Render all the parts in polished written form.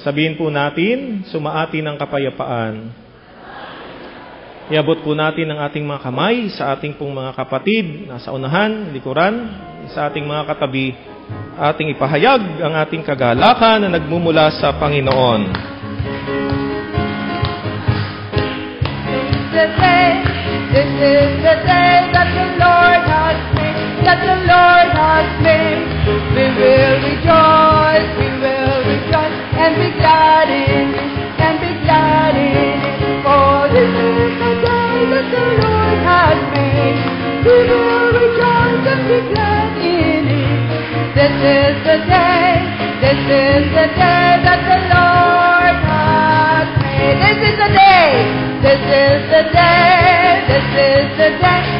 Sabihin po natin, sumaati ng kapayapaan. Iabot po natin ang ating mga kamay sa ating pong mga kapatid, nasa unahan, likuran, sa ating mga katabi, ating ipahayag ang ating kagalakan na nagmumula sa Panginoon. This is the day that the Lord has made, that the Lord has made. We will rejoice and be glad in it, and be glad in it. For this is the day that the Lord has made. We will rejoice and be glad in it. This is the day that the Lord has made. This is the day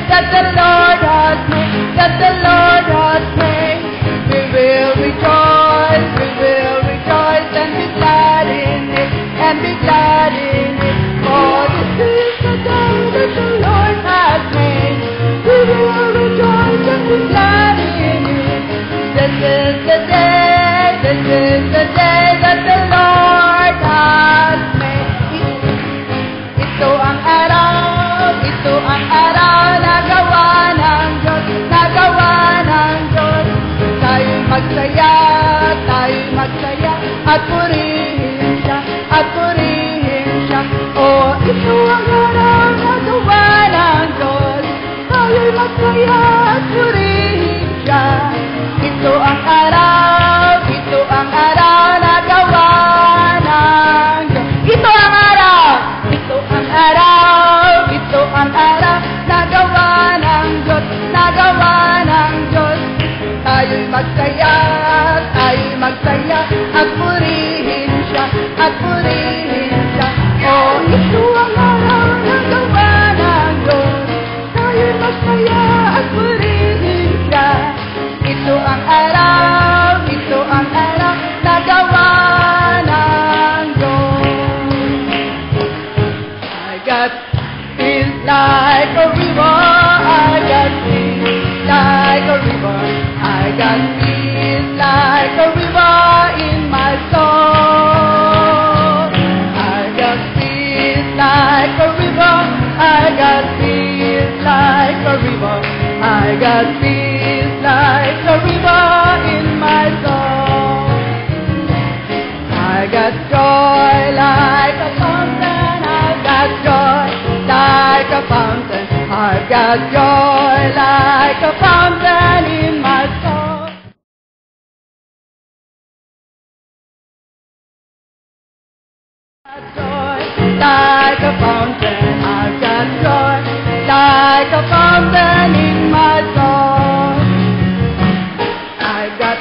that the Lord has made, that the Lord has made. We will rejoice and be glad in it, and be glad in it. For this is the day that the Lord has made. We will rejoice and be glad in it. This is the day that the Lord has made. Ito ang araw na gawa ng Diyos, Tayo'y magsaya, at purihin siya, Oh, ito ang araw na gawa ng Diyos, Tayo'y magsaya at purihin siya. Ito ang araw na gawa ng Diyos. Ito ang araw na gawa ng Diyos, Tayo'y magsaya, at purihin siya, Oh, ito ang araw na gawa ng Diyos, Tayo'y magsaya at purihin siya. Ito ang araw na gawa ng Diyos. I got peace like a river, I got peace like a river, I got peace like a river in my soul. I got peace like a river, I got peace like a river, I got peace like a river in my soul. I got joy like a fountain, I got joy like a fountain, I got joy like a fountain in my soul. Joy like a fountain, I got joy like a fountain in my soul. I got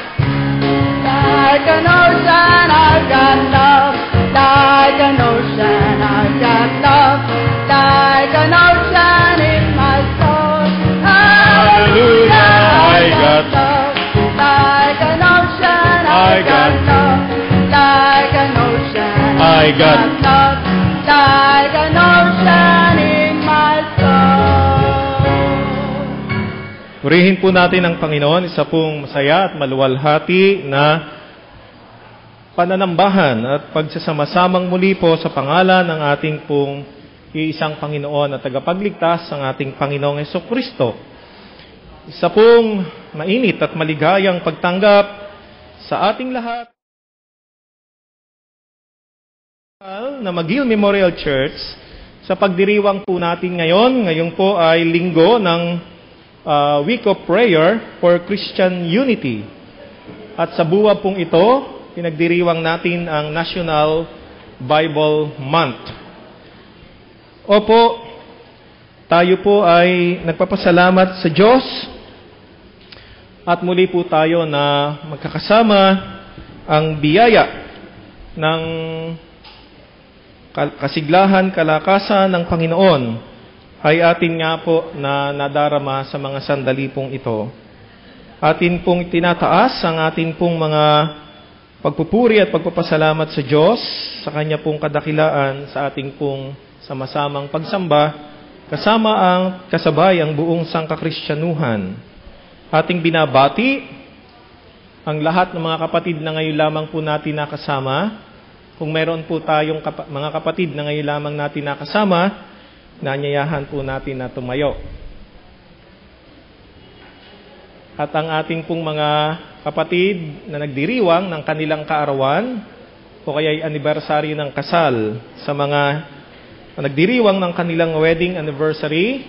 like an ocean, I got love like an ocean, I got love like an ocean in my soul. Hallelujah, I got love like an ocean, I got love like an ocean, I got love like an ocean in my soul. Purihin po natin ang Panginoon, isa pong masaya at maluwalhati na pananambahan at pagsasama-samang muli po sa pangalan ng ating pong iisang Panginoon at tagapagligtas ang ating Panginoong Hesukristo. Isa pong mainit at maligayang pagtanggap sa ating lahat na McGill Memorial Church sa pagdiriwang po natin ngayon. Ngayon po ay linggo ng Week of Prayer for Christian Unity. At sa buwan pong ito, pinagdiriwang natin ang National Bible Month. Opo, tayo po ay nagpapasalamat sa Diyos at muli po tayo na magkakasama ang biyaya ng kasiglahan, kalakasan ng Panginoon ay atin nga po na nadarama sa mga sandali pong ito. Atin pong tinataas ang atin pong mga pagpupuri at pagpapasalamat sa Diyos sa Kanya pong kadakilaan sa ating pong sama-samang pagsamba kasama ang kasabay ang buong sangkakristyanuhan. Ating binabati ang lahat ng mga kapatid na ngayon lamang po natin nakasama Kung meron po tayong mga kapatid na ngayon lamang natin nakasama, nanyayahan po natin na tumayo. At ang ating pong mga kapatid na nagdiriwang ng kanilang kaarawan o kaya'y anibersaryo ng kasal, sa mga nagdiriwang ng kanilang wedding anniversary,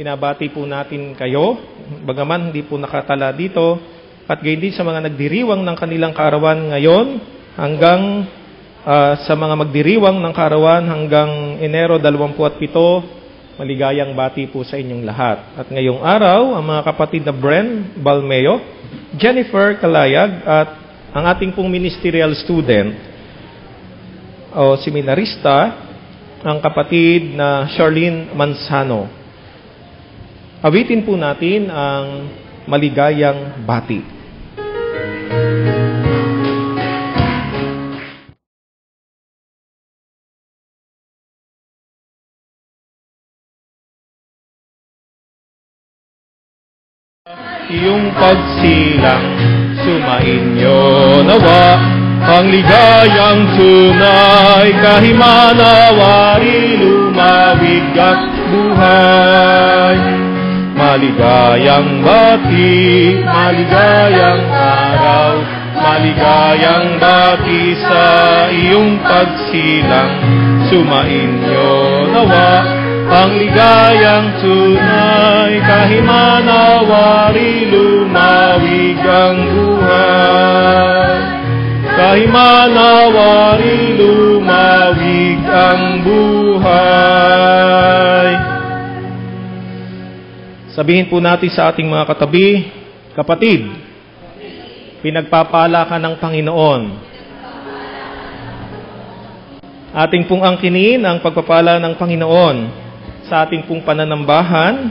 pinabati po natin kayo, bagaman hindi po nakatala dito, at gayon din sa mga nagdiriwang ng kanilang kaarawan ngayon hanggang sa mga magdiriwang ng kaarawan hanggang Enero 27, maligayang bati po sa inyong lahat. At ngayong araw, ang mga kapatid na Bren Balmeo, Jennifer Kalayag, at ang ating pong ministerial student o seminarista, ang kapatid na Charlene Manzano. Awitin po natin ang maligayang bati. Iyong pagsilang, sumainyo nawa, ang ligayang tunay, kahimanawari, lumawig at buhay. Maligayang bati, maligayang araw, maligayang bati sa iyong pagsilang, sumainyo nawa, ang ligayang tunay, kahimanawari, lumawig ang buhay. Kahimanawari, lumawig ang buhay. Sabihin po natin sa ating mga katabi, kapatid, pinagpapala ka ng Panginoon. Ating pong angkinin ang pagpapala ng Panginoon sa ating pong pananambahan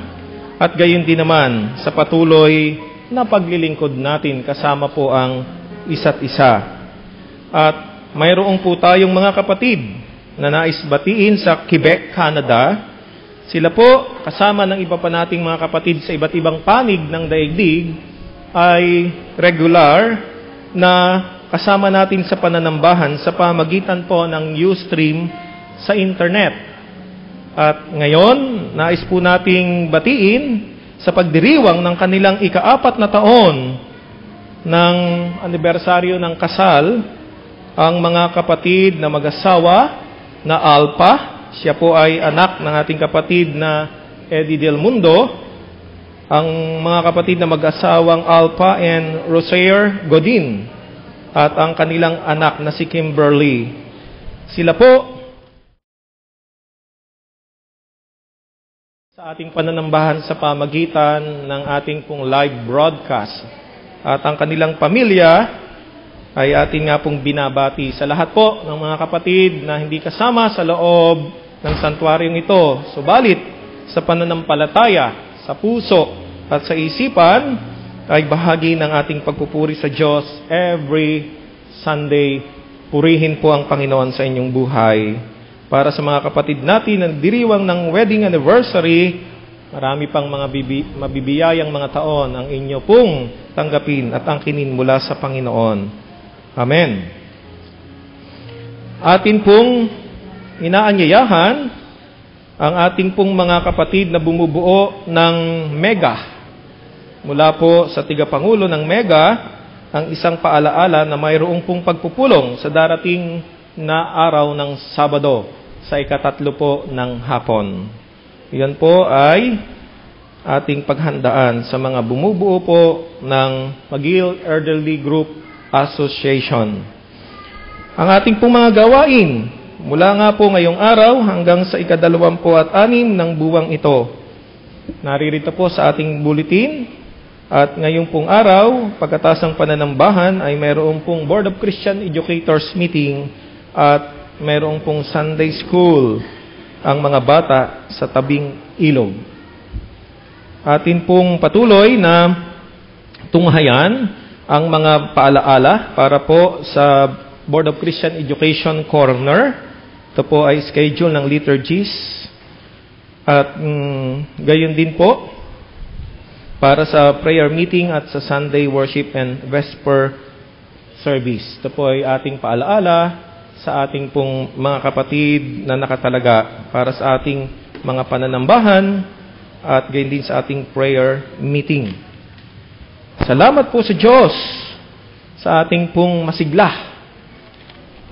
at gayon din naman sa patuloy na paglilingkod natin kasama po ang isa't isa. At mayroong po tayong mga kapatid na nais batiin sa Quebec, Canada. Sila po, kasama ng iba pa nating mga kapatid sa iba't ibang panig ng daigdig, ay regular na kasama natin sa pananambahan sa pamagitan po ng Ustream sa internet. At ngayon, nais po nating batiin sa pagdiriwang ng kanilang ika-4 na taon ng anibersaryo ng kasal, ang mga kapatid na mag-asawa na Alpa. Siya po ay anak ng ating kapatid na Eddie Del Mundo. Ang mga kapatid na mag-asawang Alpa and Rosaire Godin. At ang kanilang anak na si Kimberly. Sila po sa ating pananambahan sa pamagitan ng ating pong live broadcast. At ang kanilang pamilya ay ating nga pong binabati sa lahat po ng mga kapatid na hindi kasama sa loob ng santuaryong ito. Subalit, sa pananampalataya, sa puso at sa isipan, ay bahagi ng ating pagpupuri sa Diyos every Sunday. Purihin po ang Panginoon sa inyong buhay. Para sa mga kapatid natin na nagdiriwang ng wedding anniversary, marami pang mga mabibiyayang mga taon ang inyo pong tanggapin at angkinin mula sa Panginoon. Amen. Atin pong inaanyayahan ang ating pong mga kapatid na bumubuo ng Mega. Mula po sa tigapangulo ng Mega, ang isang paalaala na mayroong pong pagpupulong sa darating na araw ng Sabado sa ika-3 po ng hapon. Yan po ay ating paghandaan sa mga bumubuo po ng McGill Elderly Group Association. Ang ating pong mga gawain, mula nga po ngayong araw hanggang sa ika-26 ng buwang ito. Naririto po sa ating bulletin. At ngayong pong araw, pagkatapos ng pananambahan, ay mayroong pong Board of Christian Educators meeting at mayroong pong Sunday School ang mga bata sa tabing ilog. Atin pong patuloy na tunghayan ang mga paalaala para po sa Board of Christian Education Corner. Ito po ay schedule ng liturgies. At gayon din po para sa prayer meeting at sa Sunday worship and Vesper service. Ito po ay ating paalaala sa ating pong mga kapatid na nakatalaga para sa ating mga pananambahan at gayon din sa ating prayer meeting. Salamat po sa Diyos sa ating pong masigla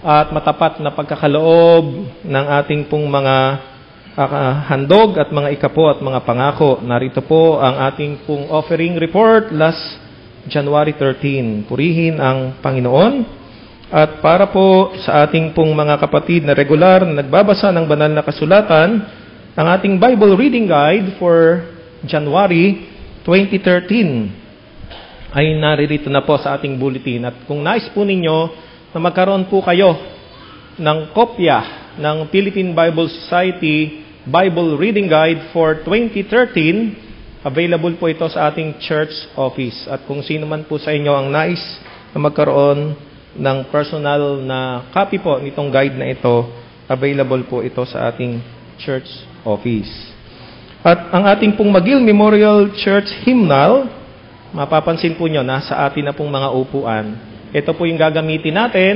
at matapat na pagkakaloob ng ating pong mga handog at mga ikapo at mga pangako. Narito po ang ating pong offering report last January 13. Purihin ang Panginoon. At para po sa ating pong mga kapatid na regular na nagbabasa ng banal na kasulatan, ang ating Bible Reading Guide for January 2013 ay naririto na po sa ating bulletin. At kung nais po ninyo na magkaroon po kayo ng kopya ng Philippine Bible Society Bible Reading Guide for 2013, available po ito sa ating church office. At kung sino man po sa inyo ang nais na magkaroon ng personal na copy po nitong guide na ito, available po ito sa ating church office. At ang ating pong McGill Memorial Church Hymnal, mapapansin po nyo, nasa atin na pong mga upuan. Ito po yung gagamitin natin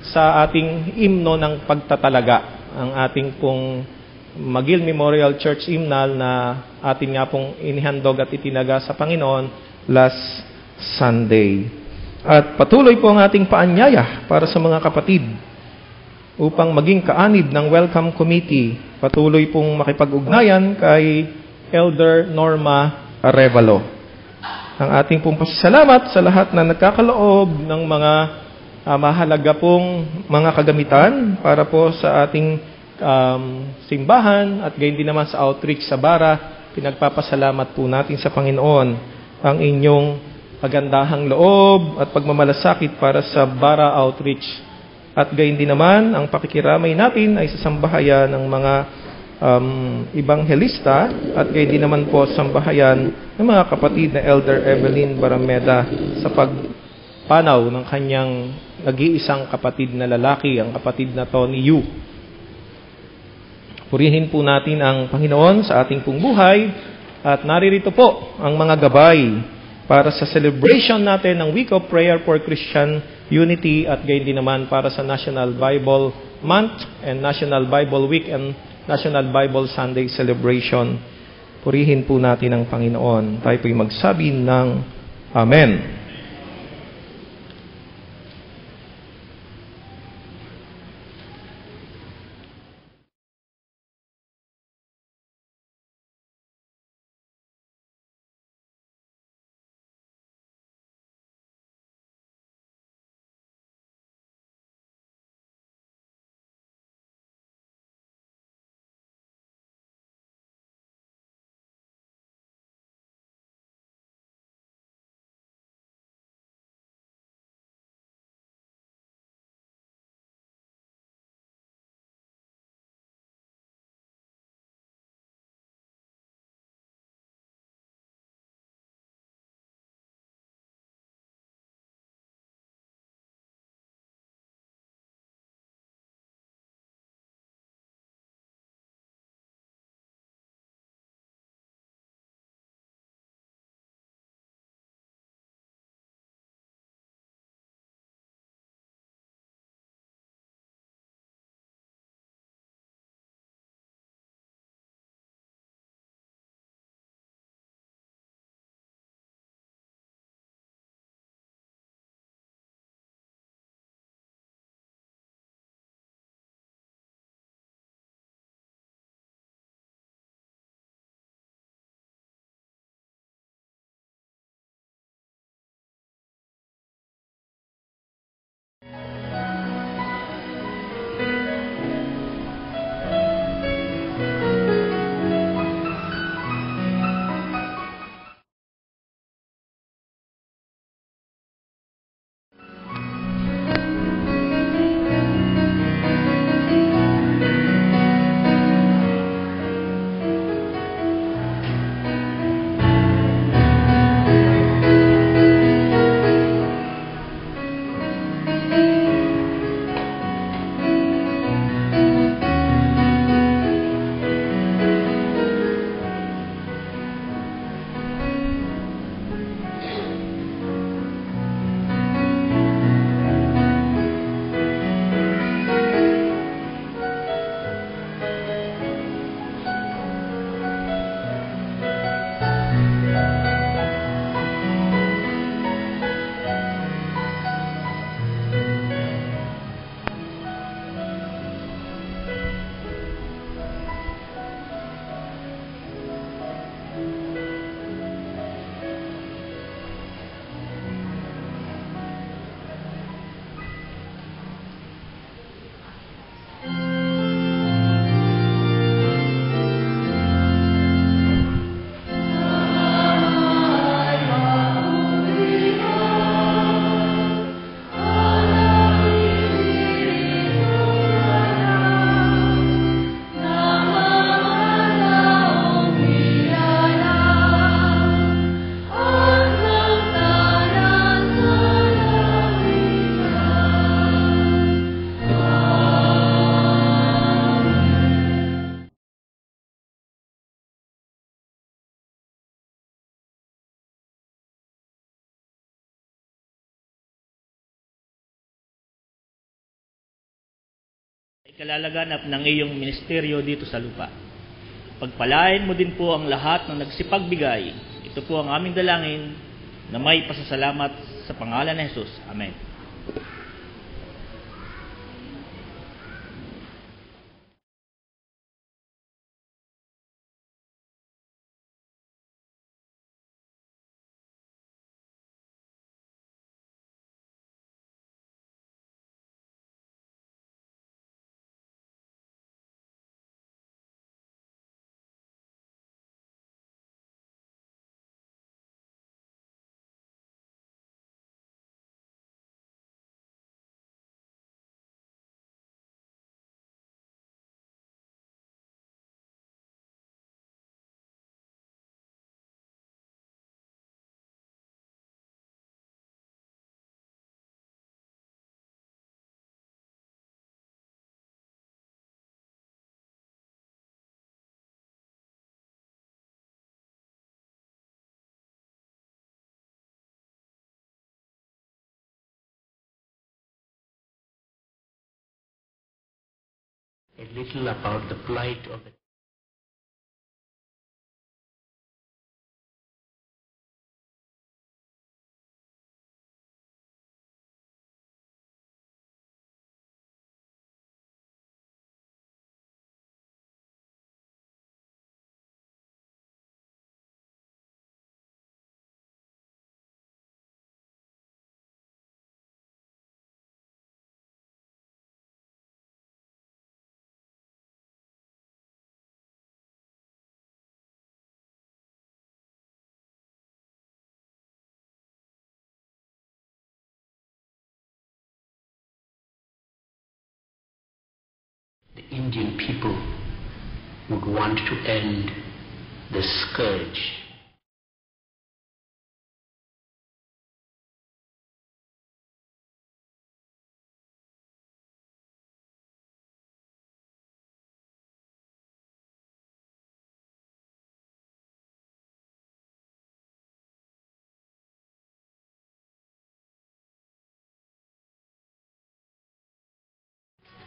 sa ating himno ng pagtatalaga. Ang ating pong McGill Memorial Church Hymnal na atin nga pong inihandog at itinaga sa Panginoon last Sunday. At patuloy po ang ating paanyaya para sa mga kapatid upang maging kaanib ng Welcome Committee. Patuloy pong makipag-ugnayan kay Elder Norma Arevalo. Ang ating pong pasasalamat sa lahat na nagkakaloob ng mga mahalaga pong mga kagamitan para po sa ating simbahan at gayon din naman sa outreach sa Bara. Pinagpapasalamat po natin sa Panginoon ang inyong kagandahang loob at pagmamalasakit para sa Bara Outreach. At gayon din naman, ang pakikiramay natin ay sa sambahayan ng mga ebanghelista at gayon din naman po sa sambahayan ng mga kapatid na Elder Evelyn Barameda sa pagpanaw ng kanyang nag-iisang kapatid na lalaki, ang kapatid na Tony Yu. Purihin po natin ang Panginoon sa ating pong buhay at naririto po ang mga gabay para sa celebration natin ng Week of Prayer for Christian Unity at gayon din naman para sa National Bible Month and National Bible Week and National Bible Sunday Celebration. Purihin po natin ang Panginoon. Tayo po'y magsabi ng Amen. kalalaganap ng iyong ministeryo dito sa lupa. Pagpalain mo din po ang lahat ng nagsipagbigay. Ito po ang aming dalangin na may pasasalamat sa pangalan ni Jesus. Amen. A little about the plight of the Indian people would want to end the scourge.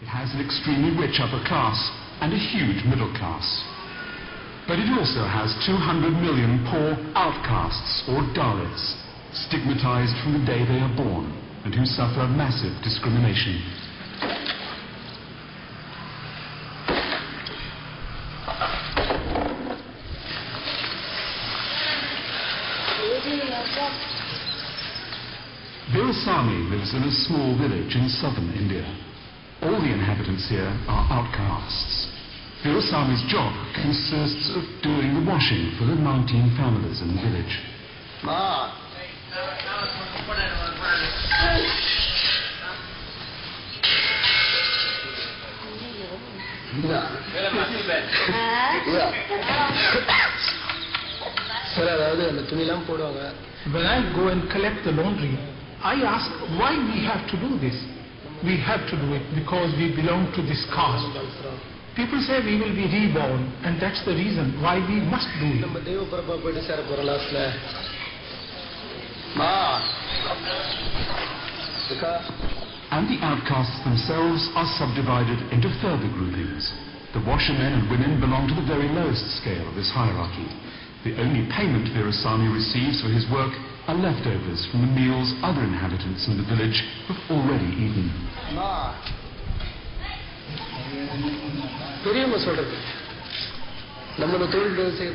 It has an extremely rich upper class and a huge middle class. But it also has 200 million poor outcasts or Dalits, stigmatized from the day they are born and who suffer massive discrimination. Virasamy lives in a small village in southern India. All the inhabitants here are outcasts. Virasamy's job consists of doing the washing for the 19 families in the village. When I go and collect the laundry, I ask why we have to do this. We have to do it because we belong to this caste. People say we will be reborn, and that's the reason why we must do it. And the outcasts themselves are subdivided into further groupings. The washermen and women belong to the very lowest scale of this hierarchy. The only payment Virasamy receives for his work are leftovers from the meals other inhabitants in the village have already eaten.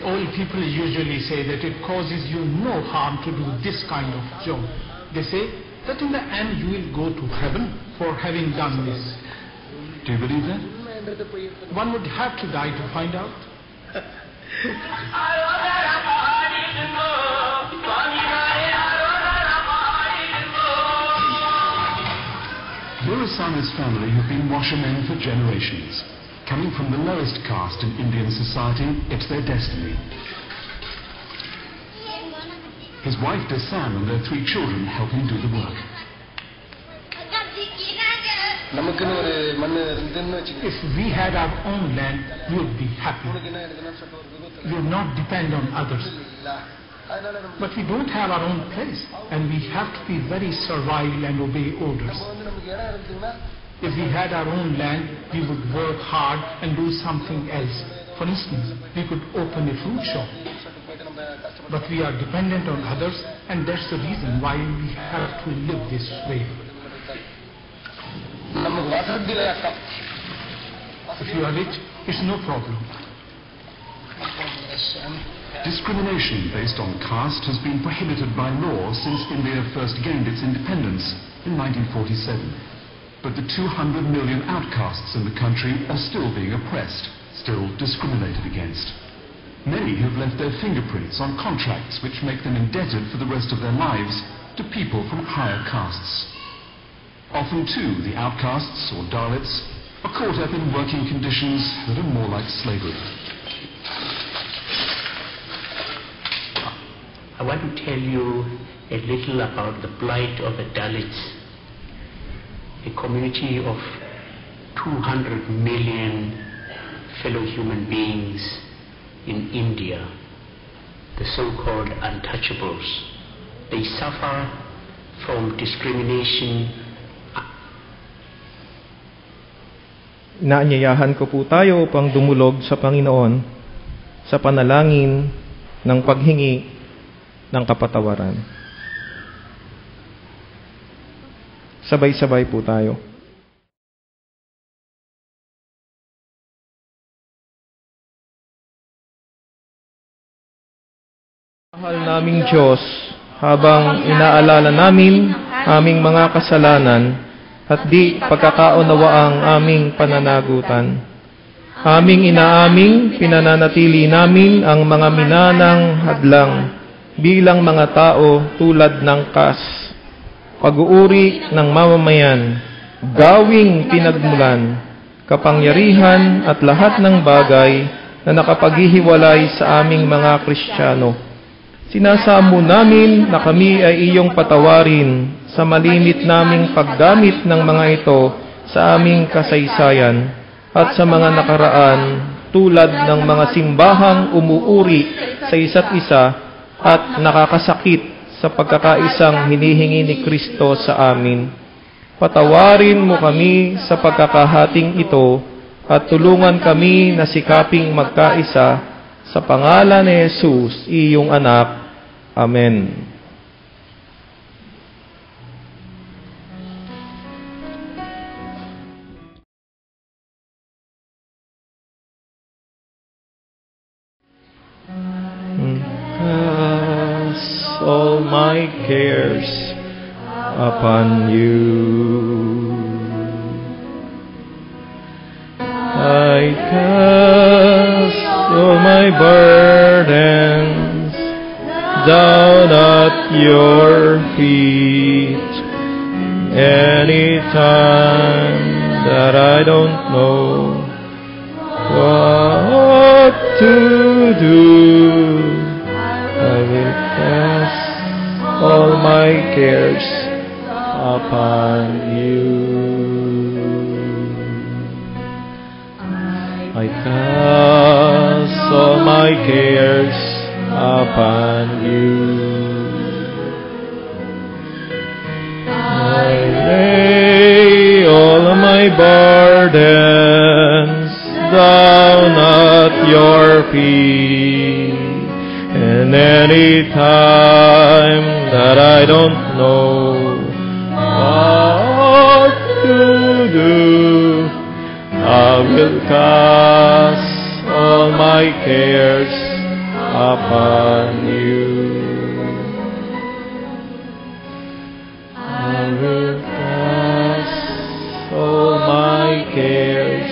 All people usually say that it causes you no harm to do this kind of job. They say that in the end you will go to heaven for having done this. Do you believe that? One would have to die to find out. Virasamy's family have been washermen for generations. Coming from the lowest caste in Indian society, it's their destiny. His wife Desam and their 3 children help him do the work. If we had our own land, we would be happy. We would not depend on others. But we don't have our own place, and we have to be very servile and obey orders. If we had our own land, we would work hard and do something else. For instance, we could open a fruit shop. But we are dependent on others, and that's the reason why we have to live this way. If you are rich, it's no problem. Discrimination based on caste has been prohibited by law since India first gained its independence in 1947. But the 200 million outcasts in the country are still being oppressed, still discriminated against. Many have left their fingerprints on contracts which make them indebted for the rest of their lives to people from higher castes. Often too, the outcasts or Dalits are caught up in working conditions that are more like slavery. I want to tell you a little about the plight of the Dalits, a community of 200 million fellow human beings in India, the so-called untouchables. They suffer from discrimination. Inaanyayahan ko po tayo upang dumulog sa Panginoon sa panalangin ng paghingi ng kapatawaran. Sabay-sabay po tayo. Mahal naming Diyos, habang inaalala namin aming mga kasalanan at di pagkakaunawaang aming pananagutan, aming inaaming pinananatili namin ang mga minanang hadlang bilang mga tao tulad ng pag-uuri ng mamamayan, gawing pinagmulan, kapangyarihan at lahat ng bagay na nakapaghihiwalay sa aming mga Kristiyano. Sinasamo namin na kami ay iyong patawarin sa malimit naming paggamit ng mga ito sa aming kasaysayan at sa mga nakaraan tulad ng mga simbahang umuuri sa isa't isa at nakakasakit sa pagkakaisang hinihingi ni Kristo sa amin. Patawarin mo kami sa pagkakahating ito at tulungan kami na sikaping magkaisa sa pangalan ni Jesus, iyong anak. Amen. All my cares upon you. I cast all my burdens down at your feet. Anytime that I don't know what to do, I will cast all my cares upon you. I cast all my cares upon you. I lay all of my burdens down at your feet. And any time that I don't know what to do, I will cast all my cares upon you. I will cast all my cares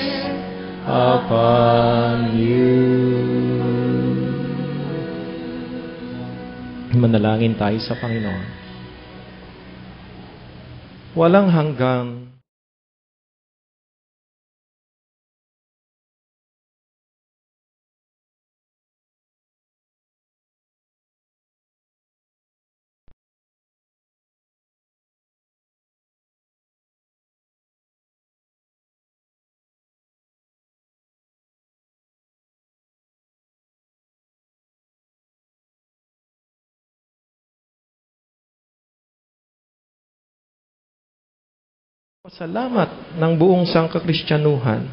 upon you. Manalangin tayo sa Panginoon. Walang hanggang Pasalamat ng buong sangkakristyanuhan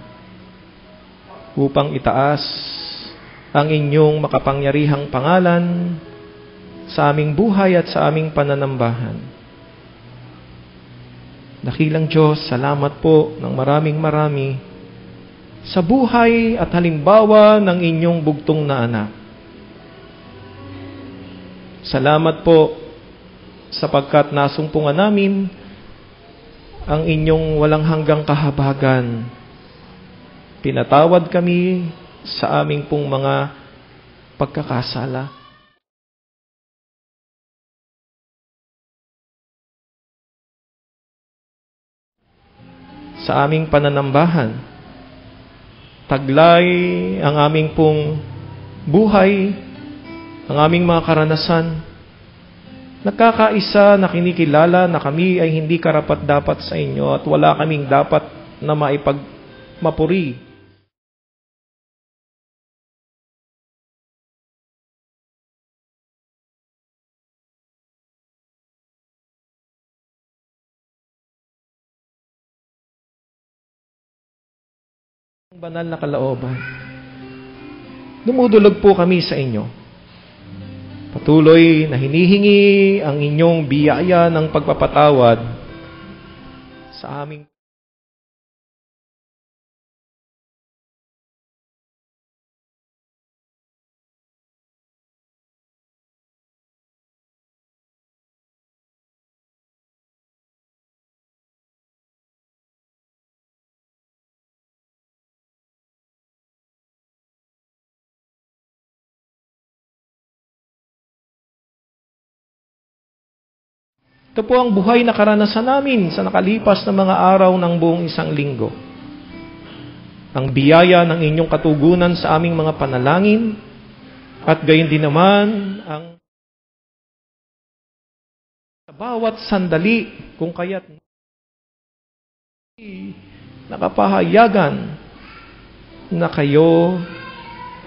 upang itaas ang inyong makapangyarihang pangalan sa aming buhay at sa aming pananambahan. Dakilang Diyos, salamat po ng marami sa buhay at halimbawa ng inyong bugtong na anak. Salamat po sapagkat nasumpungan namin ang inyong walang hanggang kahabagan. Pinatawad kami sa aming pong mga pagkakasala. Sa aming pananambahan, taglay ang aming pong buhay, ang aming mga karanasan. Nagkakaisa na kinikilala na kami ay hindi karapat-dapat sa inyo at wala kaming dapat na mapuri. Ang banal na kalooban. Dumudulog po kami sa inyo. Patuloy na hinihingi ang inyong biyaya ng pagpapatawad sa aming Ito po ang buhay na karanasan namin sa nakalipas na mga araw ng buong isang linggo. Ang biyaya ng inyong katugunan sa aming mga panalangin at gayon din naman ang sa bawat sandali kung kaya't nakapahayagan na kayo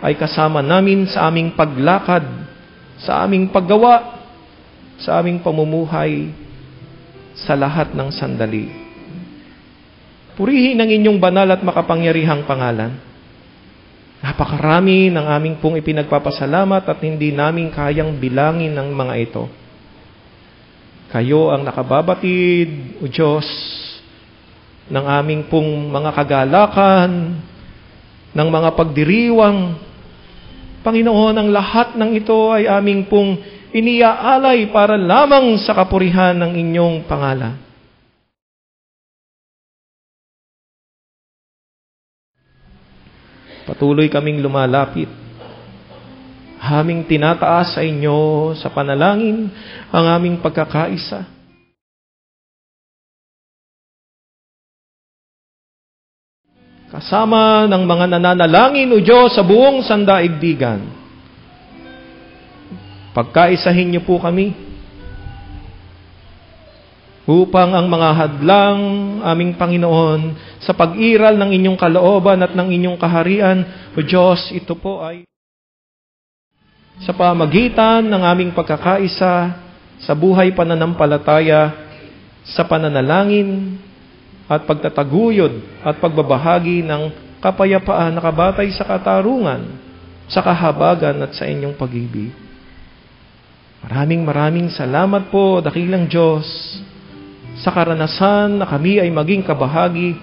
ay kasama namin sa aming paglakad, sa aming paggawa, sa aming pamumuhay sa lahat ng sandali. Purihin ang inyong banal at makapangyarihang pangalan. Napakarami ng aming pong ipinagpapasalamat at hindi namin kayang bilangin ang mga ito. Kayo ang nakababatid, O Diyos, ng aming pong mga kagalakan, ng mga pagdiriwang. Panginoon, ang lahat ng ito ay aming pong iniaalay para lamang sa kapurihan ng inyong pangalan. Patuloy kaming lumalapit. Aming tinataas sa inyo sa panalangin ang aming pagkakaisa. Kasama ng mga nananalangin, O Diyos, sa buong sandaigdigan. Pagkaisahin niyo po kami upang ang mga hadlang, aming Panginoon, sa pag-iral ng inyong kalooban at ng inyong kaharian, O Diyos, ito po ay sa pamagitan ng aming pagkakaisa sa buhay pananampalataya, sa pananalangin at pagtataguyod at pagbabahagi ng kapayapaan na kabatay sa katarungan, sa kahabagan at sa inyong pag-ibig. Maraming salamat po, dakilang Diyos, sa karanasan na kami ay maging kabahagi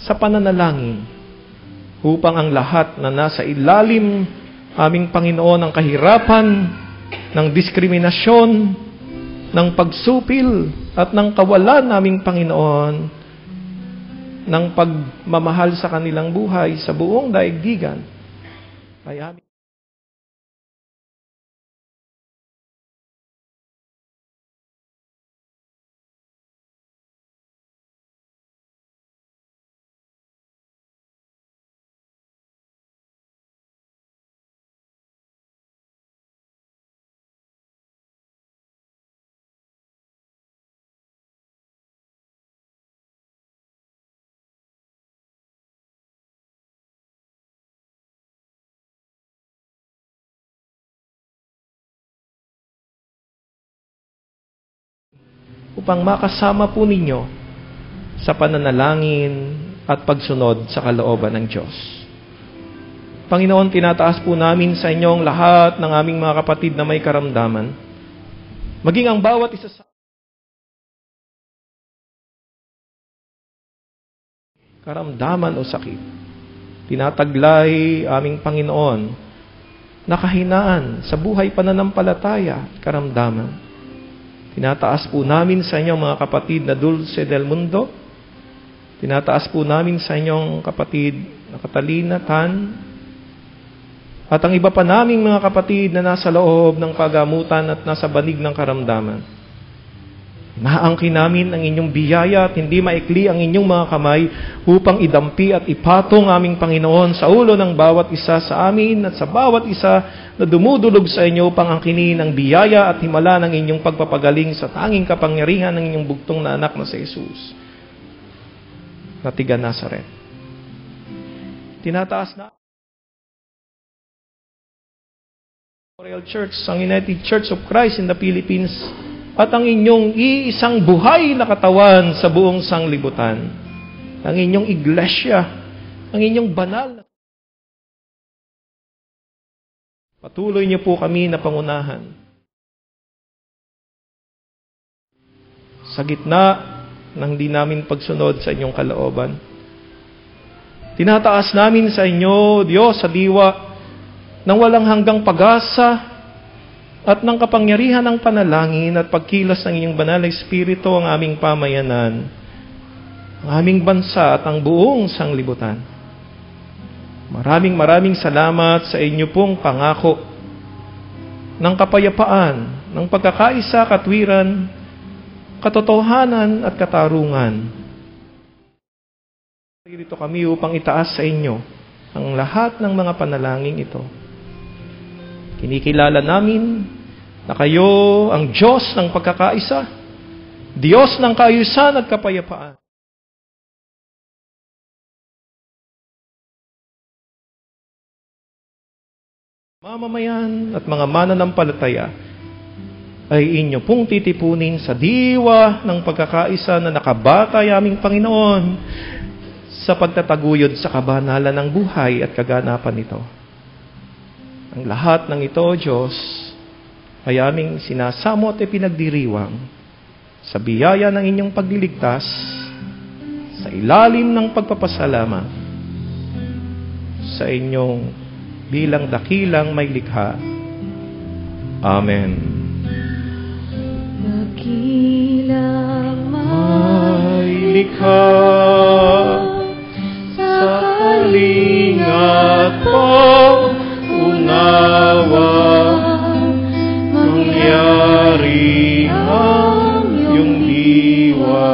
sa pananalangin upang ang lahat na nasa ilalim aming Panginoon ng kahirapan, ng diskriminasyon, ng pagsupil at ng kawalan naming Panginoon ng pagmamahal sa kanilang buhay sa buong daigdigan ay aming upang makasama po ninyo sa pananalangin at pagsunod sa kalooban ng Diyos. Panginoon, tinataas po namin sa inyo ang lahat ng aming mga kapatid na may karamdaman. Maging ang bawat isa sa karamdaman o sakit. Tinataglay aming Panginoon na kahinaan sa buhay pananampalataya at karamdaman. Tinataas po namin sa inyong mga kapatid na Dulce del Mundo. Tinataas po namin sa inyong kapatid na Catalina Tan. At ang iba pa naming mga kapatid na nasa loob ng pagamutan at nasa banig ng karamdaman. Naangkin namin ang inyong biyaya at hindi maikli ang inyong mga kamay upang idampi at ipatong aming Panginoon sa ulo ng bawat isa sa amin at sa bawat isa na dumudulog sa inyo upang angkinin ang biyaya at himala ng inyong pagpapagaling sa tanging kapangyarihan ng inyong bugtong na anak na si Jesus. Na tiga Nazaret. Tinataas na Royal Church, ang United Church of Christ in the Philippines, at ang inyong iisang buhay na katawan sa buong sanglibutan. Ang inyong iglesia, ang inyong banal na patuloy niyo po kami na pangunahan. Sa gitna ng di namin pagsunod sa inyong kalooban, tinataas namin sa inyo, Diyos, sa diwa ng walang hanggang pag-asa at ng kapangyarihan ng panalangin at pagkilos ng inyong banal na Espiritu ang aming pamayanan, ang aming bansa at ang buong sanglibutan. Maraming salamat sa inyo pong pangako ng kapayapaan, ng pagkakaisa, katwiran, katotohanan at katarungan. Dito kami upang itaas sa inyo ang lahat ng mga panalangin ito. Kinikilala namin na kayo ang Diyos ng pagkakaisa, Diyos ng kaayusan at kapayapaan. Mamamayan at mga mananampalataya ay inyo pong titipunin sa diwa ng pagkakaisa na nakabatay aming Panginoon sa pagtataguyod sa kabanalan ng buhay at kaganapan nito. Ang lahat ng ito, Diyos, ay aming sinasamo at ipinagdiriwang sa biyaya ng inyong pagliligtas, sa ilalim ng pagpapasalamat, sa inyong bilang dakilang may likha. Amen. Dakilang May likha sa kalingat unawa, mangyari ang iyong diwa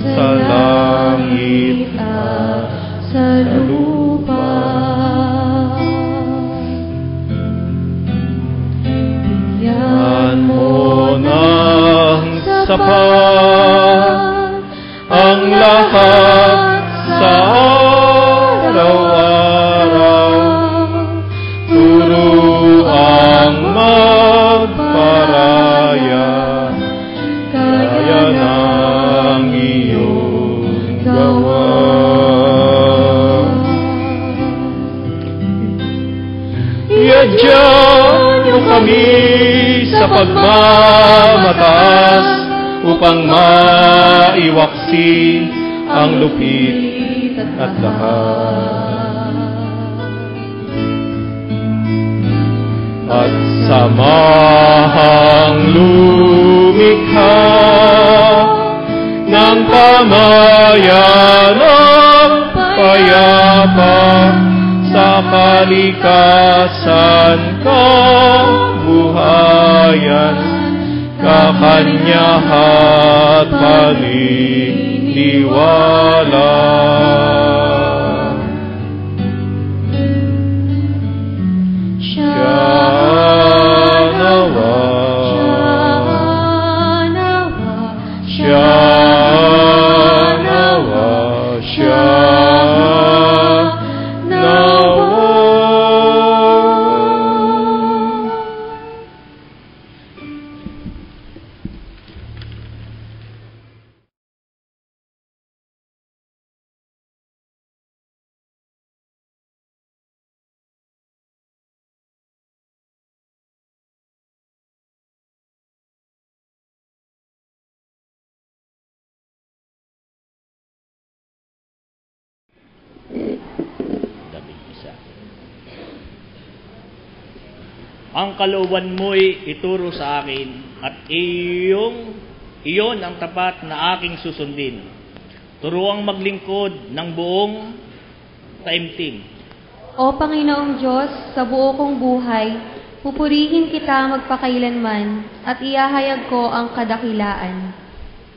sa langit at sa lupa. Bigyan mo ng sapat ang lahat sa araw-araw. Turuang magparaya, kaya ng iyong gawa. Iadyan mo kami sa pagmamataas upang maiwaksi ang lupit at lahat. At samahang lumikha ng pamayanang payapa sa kalikasan kabuhayan, kakanyahan paniniwala. Ang kalooban mo'y ituro sa akin at iyon ang tapat na aking susundin. Turuang maglingkod ng buong taimtim. O Panginoong Diyos, sa buo kong buhay, pupurihin kita magpakailanman at ihahayag ko ang kadakilaan.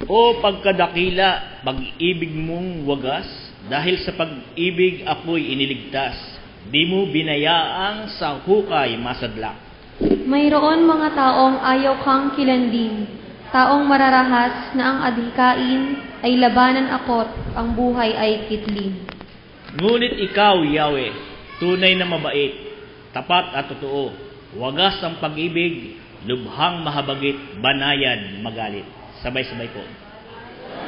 O pagkadakila, pag-ibig mong wagas, dahil sa pag-ibig ako'y iniligtas. Di mo binayaang sa hukay masadlak. Mayroon mga taong ayaw kang kilanding, taong mararahas na ang adhikain ay labanan akot, ang buhay ay kitlim. Ngunit ikaw, Yahweh, tunay na mabait, tapat at totoo, wagas ang pag-ibig, lubhang mahabagit, banayad, magalit. Sabay-sabay po.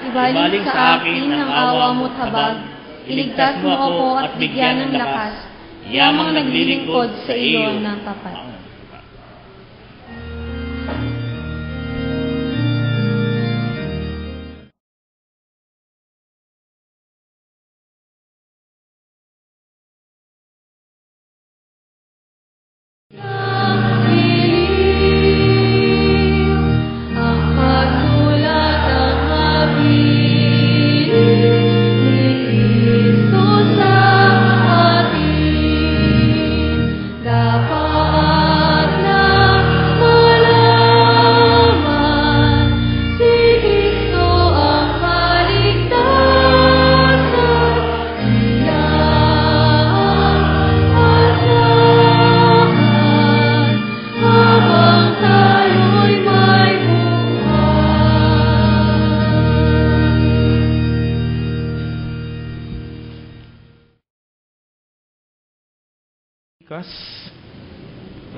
Ibaling sa akin ang awa mo't habag, iligtas mo ako at bigyan ng lakas, yamang naglilingkod sa iyo ng tapat.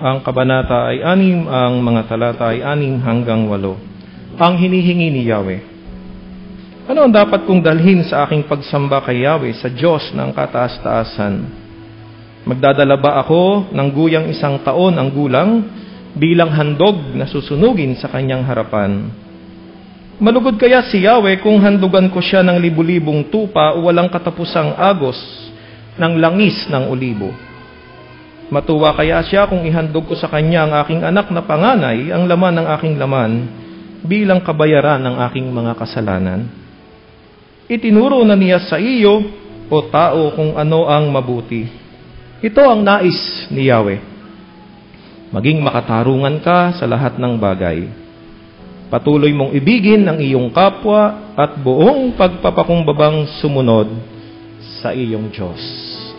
Ang kabanata ay 6, ang mga talata ay 6 hanggang 8. Ang hinihingi ni Yahweh. Ano ang dapat kong dalhin sa aking pagsamba kay Yahweh, sa Diyos ng kataas-taasan? Magdadala ba ako ng guyang 1 taon ang gulang bilang handog na susunugin sa kanyang harapan? Malugod kaya si Yahweh kung handugan ko siya ng libu-libong tupa o walang katapusang agos ng langis ng olibo? Matuwa kaya siya kung ihandog ko sa kanya ang aking anak na panganay, ang laman ng aking laman, bilang kabayaran ng aking mga kasalanan? Itinuro na niya sa iyo, o tao, kung ano ang mabuti. Ito ang nais ni Yahweh. Maging makatarungan ka sa lahat ng bagay. Patuloy mong ibigin ang iyong kapwa at buong pagpapakumbabang sumunod sa iyong Diyos.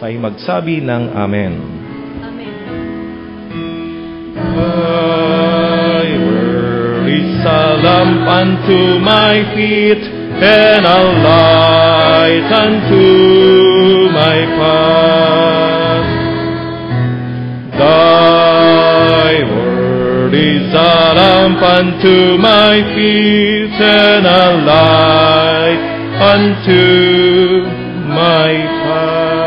Tayo magsabi ng Amen. Thy word is a lamp unto my feet, and a light unto my path. Thy word is a lamp unto my feet, and a light unto my path.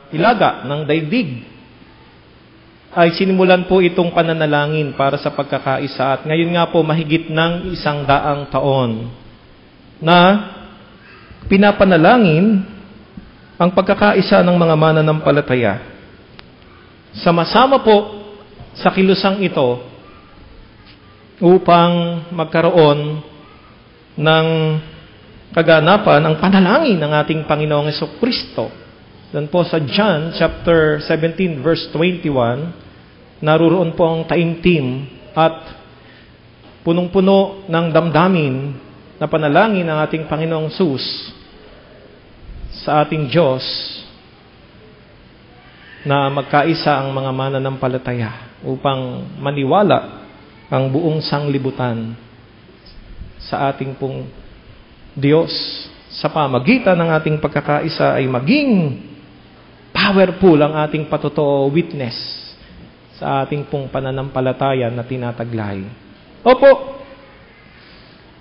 hilaga ng daigdig, ay sinimulan po itong pananalangin para sa pagkakaisa. At ngayon nga po, mahigit ng 100 taon na pinapanalangin ang pagkakaisa ng mga mananampalataya. Sama-sama po sa kilusang ito upang magkaroon ng kaganapan ang panalangin ng ating Panginoong Jesucristo. Doon po sa John chapter 17 verse 21, naruroon po ang taimtim at punong-puno ng damdamin na panalangin ng ating Panginoong Sus sa ating Diyos na magkaisa ang mga mananampalataya upang maniwala ang buong sanglibutan sa ating pong Diyos. Sa pamagitan ng ating pagkakaisa ay maging powerful ang ating patotoo witness sa ating pong pananampalataya na tinataglay. Opo,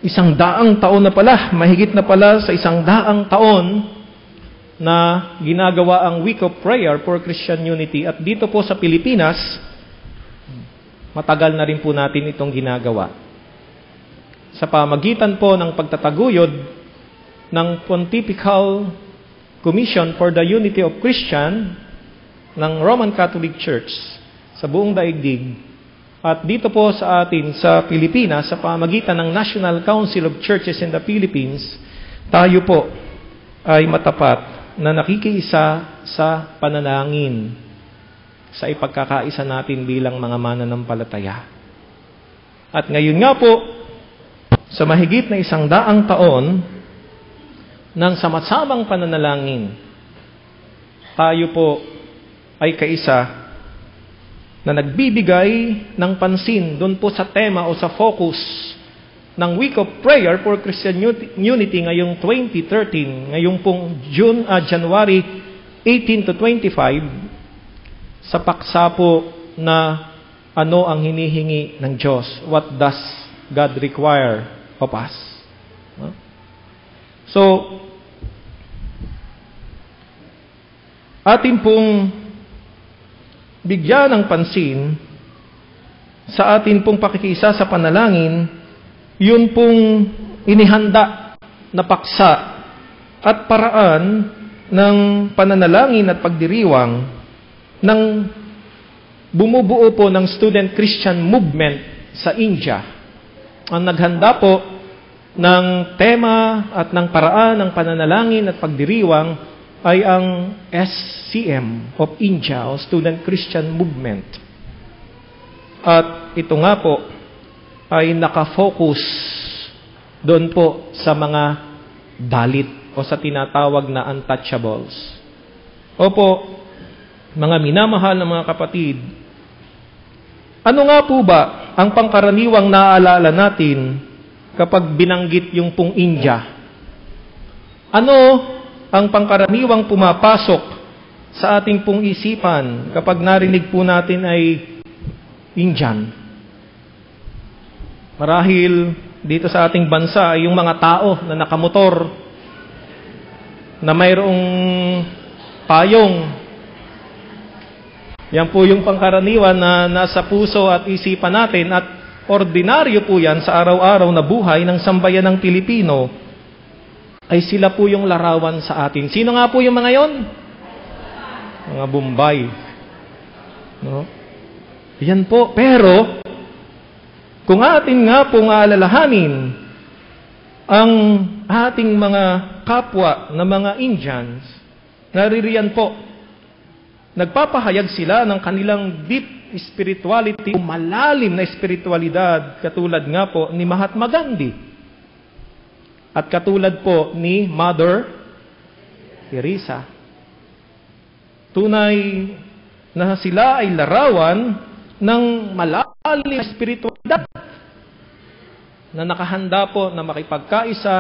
100 taon na pala, mahigit na pala sa 100 taon na ginagawa ang Week of Prayer for Christian Unity. At dito po sa Pilipinas, matagal na rin po natin itong ginagawa. Sa pamagitan po ng pagtataguyod ng Pontifical Commission for the Unity of Christian ng Roman Catholic Church sa buong daigdig. At dito po sa atin sa Pilipinas, sa pamagitan ng National Council of Churches in the Philippines, tayo po ay matapat na nakikiisa sa panalangin sa ipagkakaisa natin bilang mga mananampalataya. At ngayon nga po, sa mahigit na 100 taon ng sama-samang pananalangin, tayo po ay kaisa na nagbibigay ng pansin doon po sa tema o sa focus ng Week of Prayer for Christian Unity ngayong 2013, ngayong pong January 18 to 25, sa paksa po na ano ang hinihingi ng Diyos. What does God require of us? So, atin pong bigyan ng pansin sa atin pong pakikisa sa panalangin, yun pong inihanda na paksa at paraan ng pananalangin at pagdiriwang ng bumubuo po ng Student Christian Movement sa India. Ang naghanda po ng tema at ng paraan ng pananalangin at pagdiriwang ay ang SCM of India o Student Christian Movement. At ito nga po ay nakafocus doon po sa mga dalit o sa tinatawag na untouchables. Opo, mga minamahal na mga kapatid, ano nga po ba ang pangkaraniwang naaalala natin kapag binanggit yung pong India? Ano ang pangkaraniwang pumapasok sa ating pong isipan kapag narinig po natin ay Indian? Marahil dito sa ating bansa ay yung mga tao na nakamotor, na mayroong payong. Yan po yung pangkaraniwan na nasa puso at isipan natin, at ordinaryo po yan sa araw-araw na buhay ng sambayan ng Pilipino, ay sila po yung larawan sa atin. Sino nga po yung mga yon? Mga Bombay. No? Yan po. Pero, kung atin nga pong aalalahanin ang ating mga kapwa na mga Indians, naririyan po, nagpapahayag sila ng kanilang deep spirituality, malalim na spiritualidad, katulad nga po ni Mahatma Gandhi. At katulad po ni Mother Teresa. Tunay na sila ay larawan ng malalim na spiritualidad na nakahanda po na makipagkaisa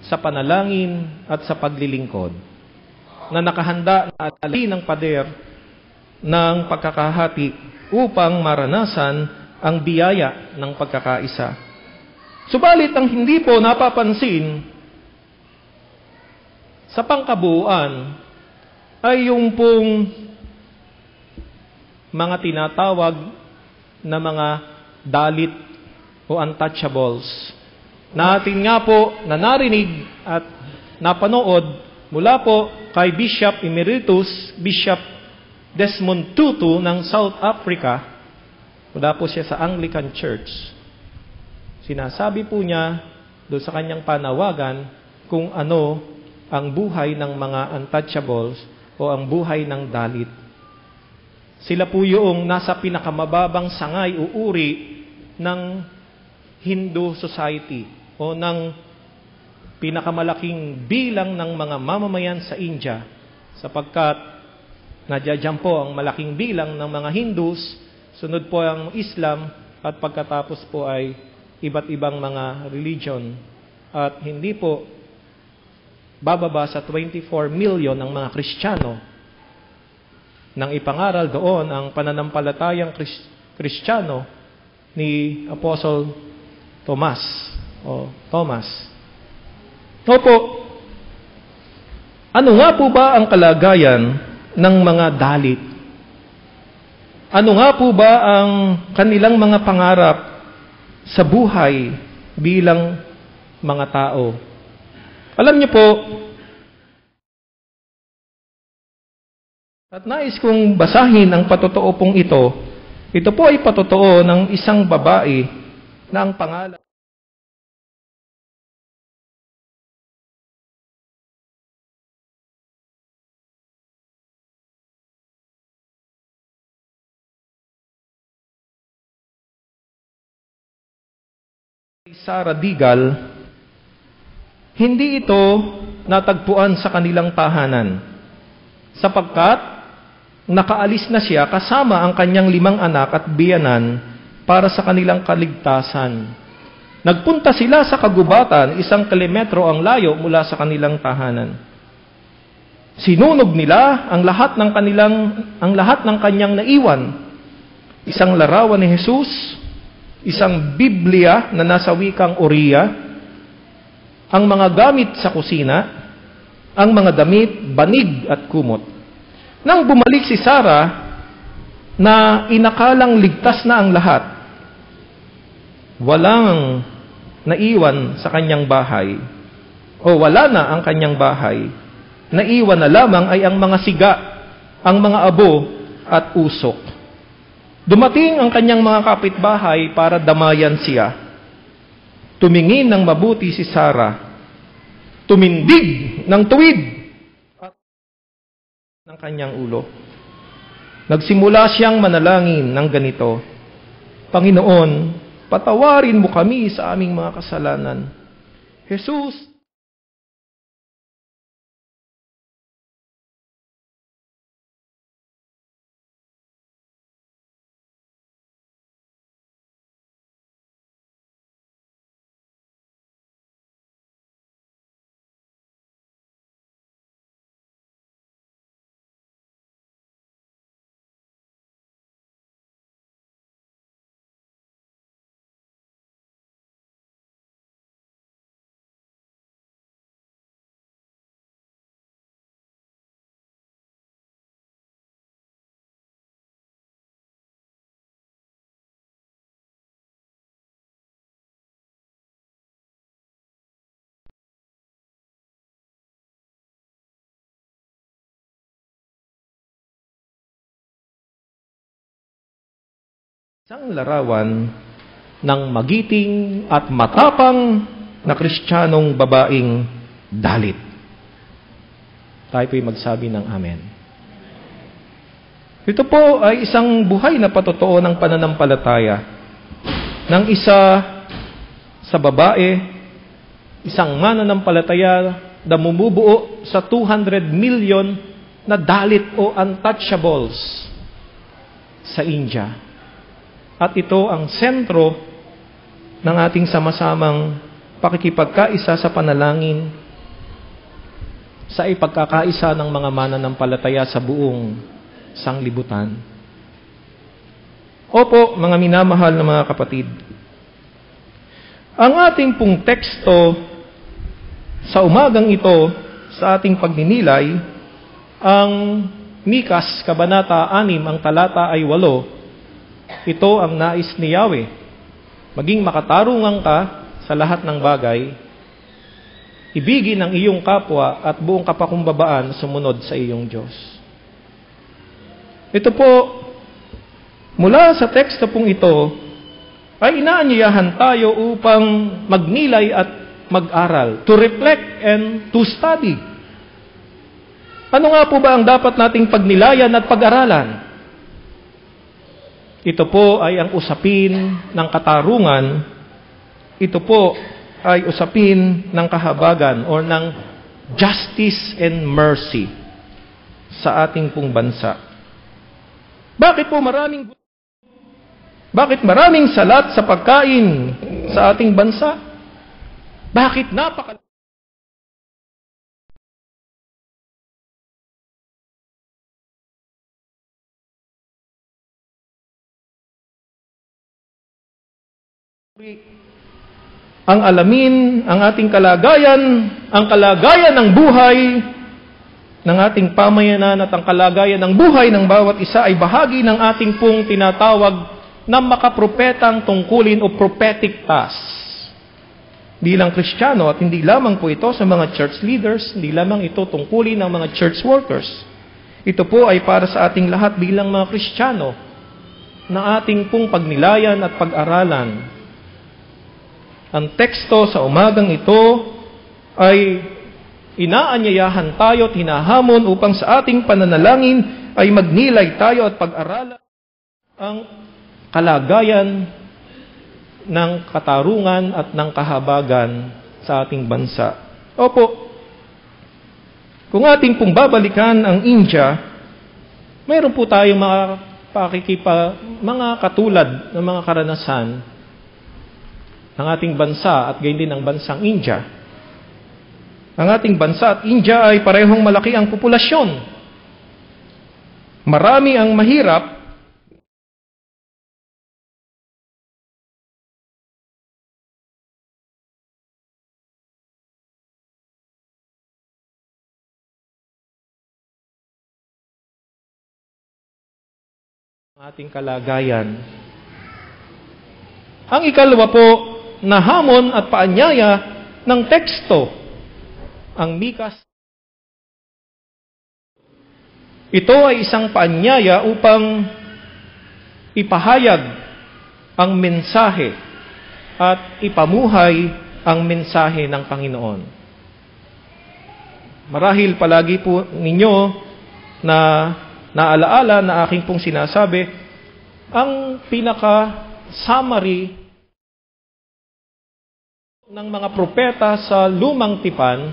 sa panalangin at sa paglilingkod. Na nakahanda na alin ng pader ng pagkakahati upang maranasan ang biyaya ng pagkakaisa. Subalit ang hindi po napapansin sa pangkabuuan ay yung pong mga tinatawag na mga dalit o untouchables. Natin nga po na narinig at napanood mula po kay Bishop Emeritus, Bishop Desmond Tutu ng South Africa. Mula po siya sa Anglican Church. Sinasabi po niya doon sa kanyang panawagan kung ano ang buhay ng mga untouchables o ang buhay ng dalit. Sila po yung nasa pinakamababang sangay o uri ng Hindu society o ng pinakamalaking bilang ng mga mamamayan sa India, sapagkat nadyan po ang malaking bilang ng mga Hindus, sunod po ang Islam, at pagkatapos po ay iba't ibang mga religion. At hindi po bababa sa 24 million ng mga Kristiyano. Nang ipangaral doon ang pananampalatayang Kristiyano ni Apostle Thomas. Opo, ano nga po ba ang kalagayan ng mga dalit? Ano nga po ba ang kanilang mga pangarap sa buhay bilang mga tao? Alam niyo po, at nais kong basahin ang patotoo pong ito. Ito po ay patotoo ng isang babae na ang pangalan Sarah Digal. Hindi ito natagpuan sa kanilang tahanan, sapagkat nakaalis na siya kasama ang kanyang 5 anak at biyanan para sa kanilang kaligtasan. Nagpunta sila sa kagubatan, 1 kilometro ang layo mula sa kanilang tahanan. Sinunog nila ang lahat ng kanyang naiwan. Isang larawan ni Jesus, isang Biblia na nasa wikang Oriya, ang mga gamit sa kusina, ang mga damit, banig at kumot. Nang bumalik si Sarah na inakalang ligtas na ang lahat, walang naiwan sa kanyang bahay, o wala na ang kanyang bahay. Naiwan na lamang ay ang mga siga, ang mga abo at usok. Dumating ang kanyang mga kapitbahay para damayan siya. Tumingin ng mabuti si Sarah. Tumindig ng tuwid at ng kanyang ulo. Nagsimula siyang manalangin ng ganito: Panginoon, patawarin mo kami sa aming mga kasalanan. Jesus, isang larawan ng magiting at matapang na Kristiyanong babaeng dalit. Tayo po'y magsabi ng Amen. Ito po ay isang buhay na patotoo ng pananampalataya ng isa sa babae, isang mananampalataya na bumubuo sa 200 million na dalit o untouchables sa India. At ito ang sentro ng ating sama-samang pakikipagkaisa sa panalangin sa ipagkakaisa ng mga mananampalataya sa buong sanglibutan. Opo, mga minamahal na mga kapatid, ang ating pong teksto sa umagang ito sa ating pagninilay ang Mikas, Kabanata 6, ang talata ay 8, ito ang nais ni Yahweh. Maging makatarungan ka sa lahat ng bagay, ibigin ang iyong kapwa at buong kapakumbabaan sumunod sa iyong Diyos. Ito po, mula sa teksto pong ito, ay inaanyayahan tayo upang magnilay at mag-aral, to reflect and to study. Ano nga po ba ang dapat nating pagnilayan at pag-aralan? Ito po ay ang usapin ng katarungan. Ito po ay usapin ng kahabagan or ng justice and mercy sa ating pong bansa. Bakit maraming salat sa pagkain sa ating bansa? Bakit ang alamin ang ating kalagayan, ang kalagayan ng buhay ng ating pamayanan at ang kalagayan ng buhay ng bawat isa ay bahagi ng ating pong tinatawag na makapropetang tungkulin o prophetic task. Bilang Kristiyano, at hindi lamang po ito sa mga church leaders, hindi lamang ito tungkulin ng mga church workers. Ito po ay para sa ating lahat bilang mga Kristiyano na ating pong pagnilayan at pag-aralan. Ang teksto sa umagang ito ay inaanyayahan tayo at hinahamon upang sa ating pananalangin ay magnilay tayo at pag-aralan ang kalagayan ng katarungan at ng kahabagan sa ating bansa. Opo, kung ating pong babalikan ang India, mayroon po tayong mga katulad ng mga karanasan ng ating bansa at gayon din ang bansang India. Ang ating bansa at India ay parehong malaki ang populasyon. Marami ang mahirap. Ang ating kalagayan. Ang ikalawa po, na hamon at paanyaya ng teksto, ang Mikas. Ito ay isang paanyaya upang ipahayag ang mensahe at ipamuhay ang mensahe ng Panginoon. Marahil palagi po ninyo na naalaala na aking pong sinasabi, ang pinaka-summary ng mga propeta sa Lumang Tipan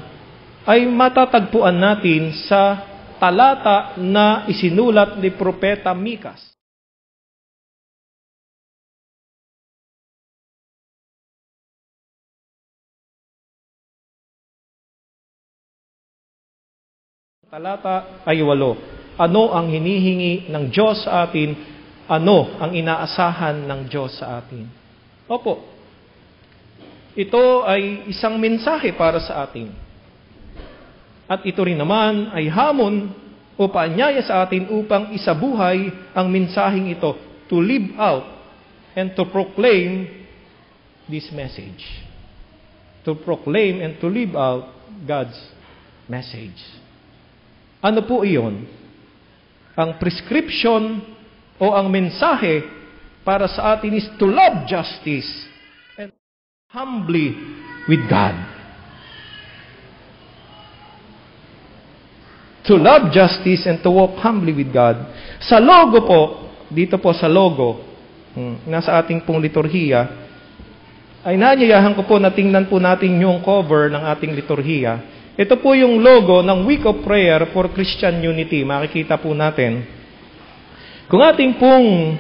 ay matatagpuan natin sa talata na isinulat ni Propeta Mikas. Talata ay 8. Ano ang hinihingi ng Diyos sa atin? Ano ang inaasahan ng Diyos sa atin? Opo. Ito ay isang mensahe para sa atin. At ito rin naman ay hamon o paanyaya sa atin upang isabuhay ang mensaheng ito, to live out and to proclaim this message. To proclaim and to live out God's message. Ano po iyon? Ang prescription o ang mensahe para sa atin is to love justice and humbly with God. To love justice and to walk humbly with God. Sa logo po, dito po sa logo, nasa ating pong liturhiya, ay nanyayahan ko po na tingnan po natin yung cover ng ating liturhiya. Ito po yung logo ng Week of Prayer for Christian Unity. Makikita po natin. Kung ating pong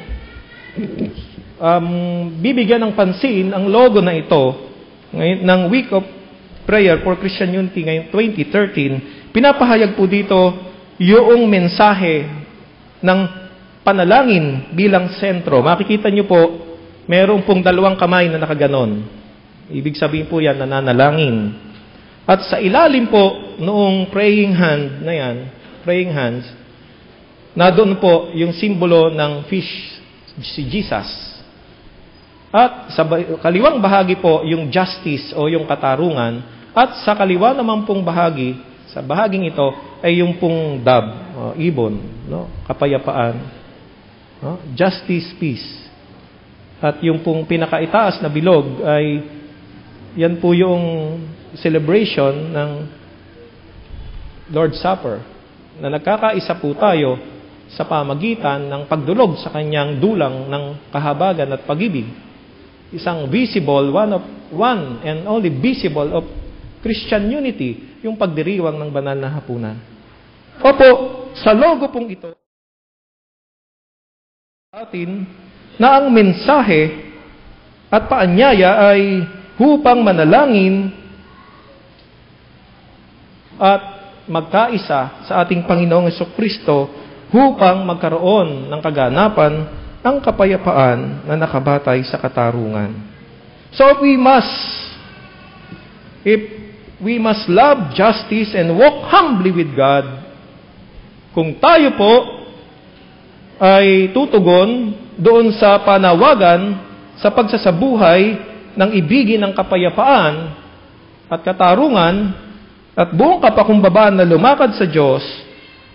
bibigyan ng pansin ang logo na ito ng Week of Prayer for Christian Unity ngayong 2013, pinapahayag po dito yung mensahe ng panalangin bilang sentro. Makikita nyo po, meron pong 2 kamay na nakaganon. Ibig sabihin po yan, nananalangin. At sa ilalim po, noong praying hand na yan, praying hands, na doon po yung simbolo ng fish, si Jesus. At sa kaliwang bahagi po yung justice o yung katarungan. At sa kaliwa naman pong bahagi, sa bahaging ito, ay yung pong dove, ibon, no? Kapayapaan. No? Justice, peace. At yung pong pinakaitaas na bilog ay yan po yung celebration ng Lord's Supper, na nagkakaisa po tayo sa pamagitan ng pagdulog sa kanyang dulang ng kahabagan at pag-ibig. Isang visible, one and only visible of Christian unity, yung pagdiriwang ng banal na hapunan. Opo, sa logo pong ito, atin na ang mensahe at paanyaya ay upang manalangin at magkaisa sa ating Panginoong Jesucristo upang magkaroon ng kaganapan ang kapayapaan na nakabatay sa katarungan. So if we must love justice and walk humbly with God, kung tayo po ay tutugon doon sa panawagan sa pagsasabuhay ng ibigin ng kapayapaan at katarungan at buong kapakumbabaan na lumakad sa Diyos,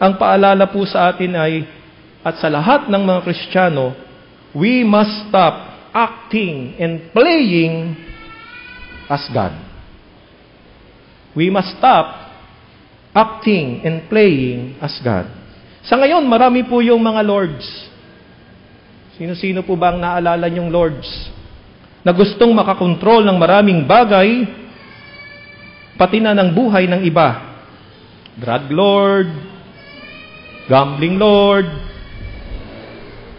ang paalala po sa atin ay, at sa lahat ng mga Kristiyano, we must stop acting and playing as God. We must stop acting and playing as God. Sa ngayon, marami po yung mga lords. Sino-sino po ba ang naalala niyong lords? Na gustong makakontrol ng maraming bagay, pati na ng buhay ng iba. Drug lord, gambling lord,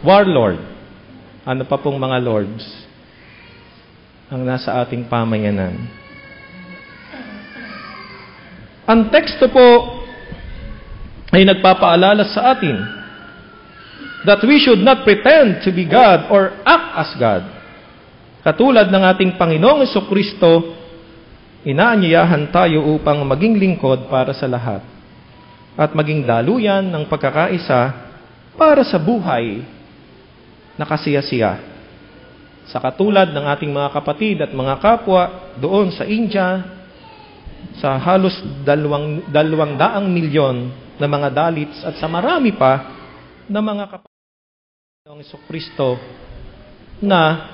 warlord. Ano pa pong mga lords ang nasa ating pamayanan? Ang teksto po ay nagpapaalala sa atin that we should not pretend to be God or act as God. Katulad ng ating Panginoong Jesucristo, inaanyayahan tayo upang maging lingkod para sa lahat at maging daluyan ng pagkakaisa para sa buhay na kasiyasiya. Sa katulad ng ating mga kapatid at mga kapwa doon sa India, sa halos 200 milyon na mga dalits at sa marami pa na mga kapatid ng Jesucristo na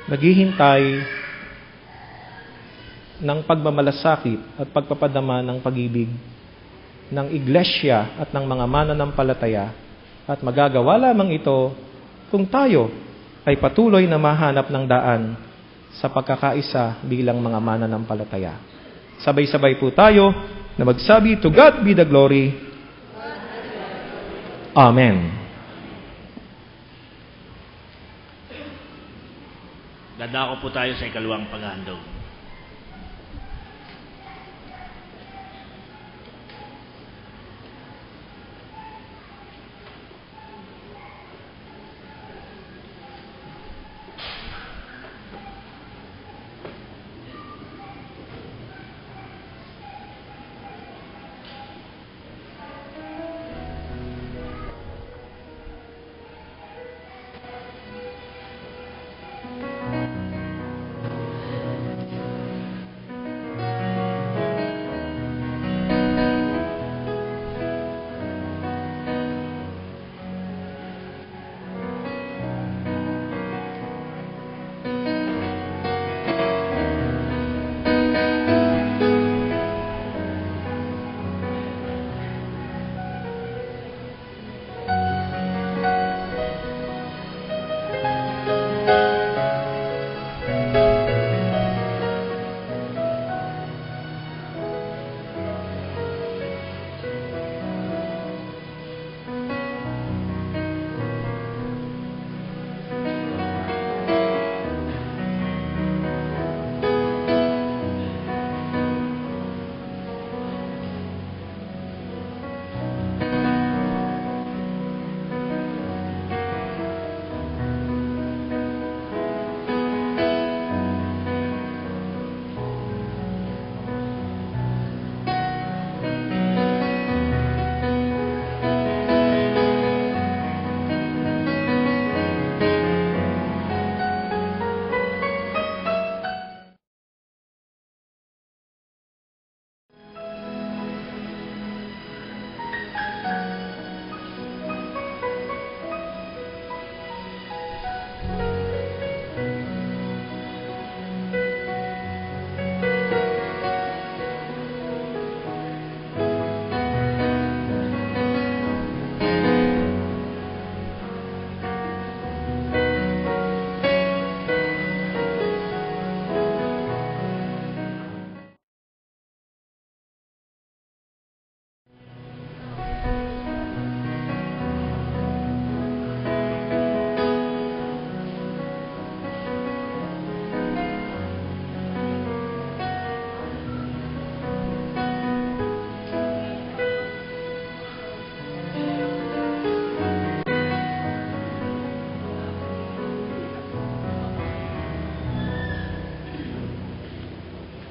naghihintay ng pagmamalasakit at pagpapadama ng pag-ibig ng iglesia at ng mga mananampalataya, at magagawa lamang ito kung tayo ay patuloy na mahanap ng daan sa pagkakaisa bilang mga mananampalataya. Sabay-sabay po tayo na magsabi, to God be the glory. Amen. Dadako po tayo sa ikalawang paghahandog.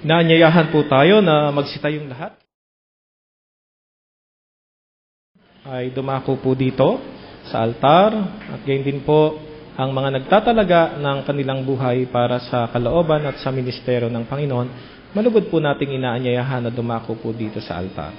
Inaanyayahan po tayo na magsitayong lahat. Ay dumako po dito sa altar at gayon din po ang mga nagtatalaga ng kanilang buhay para sa kalooban at sa ministeryo ng Panginoon. Malugod po nating inaanyayahan na dumako po dito sa altar.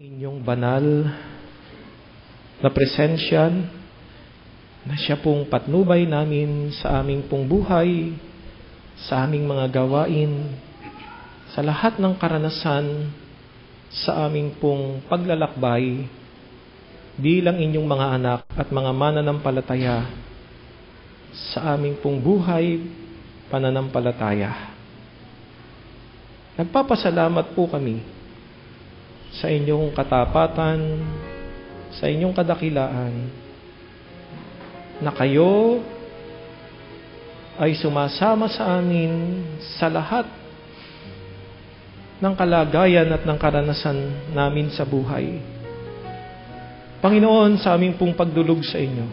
Inyong banal na presensya na siya pong patnubay namin sa aming pong buhay, sa aming mga gawain, sa lahat ng karanasan, sa aming pong paglalakbay bilang inyong mga anak at mga mananampalataya sa aming pong buhay, pananampalataya. Nagpapasalamat po kami sa inyong katapatan, sa inyong kadakilaan, na kayo ay sumasama sa amin sa lahat ng kalagayan at ng karanasan namin sa buhay. Panginoon, sa aming pong pagdulog sa inyo,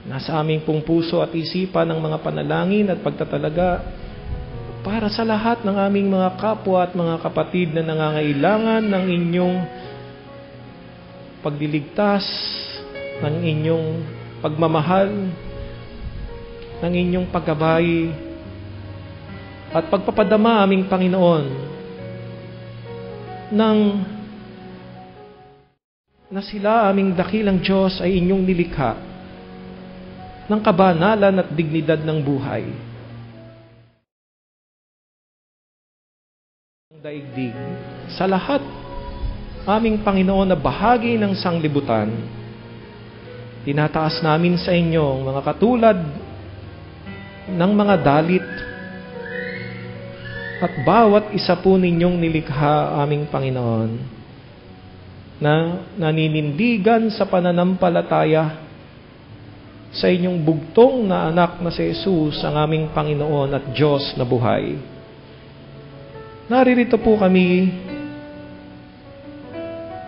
nasa aming pong puso at isipan ng mga panalangin at pagtatalaga para sa lahat ng aming mga kapwa at mga kapatid na nangangailangan ng inyong pagliligtas, ng inyong pagmamahal, ng inyong paggabay at pagpapadama, aming Panginoon, na sila, aming dakilang Diyos, ay inyong nilikha ng kabanalan at dignidad ng buhay. Daigdig sa lahat, aming Panginoon, na bahagi ng sanglibutan, tinataas namin sa inyo mga katulad ng mga dalit at bawat isa po ninyong nilikha, aming Panginoon, na naninindigan sa pananampalataya sa inyong bugtong na anak na si Jesus, ang aming Panginoon at Diyos na buhay. Naririto po kami,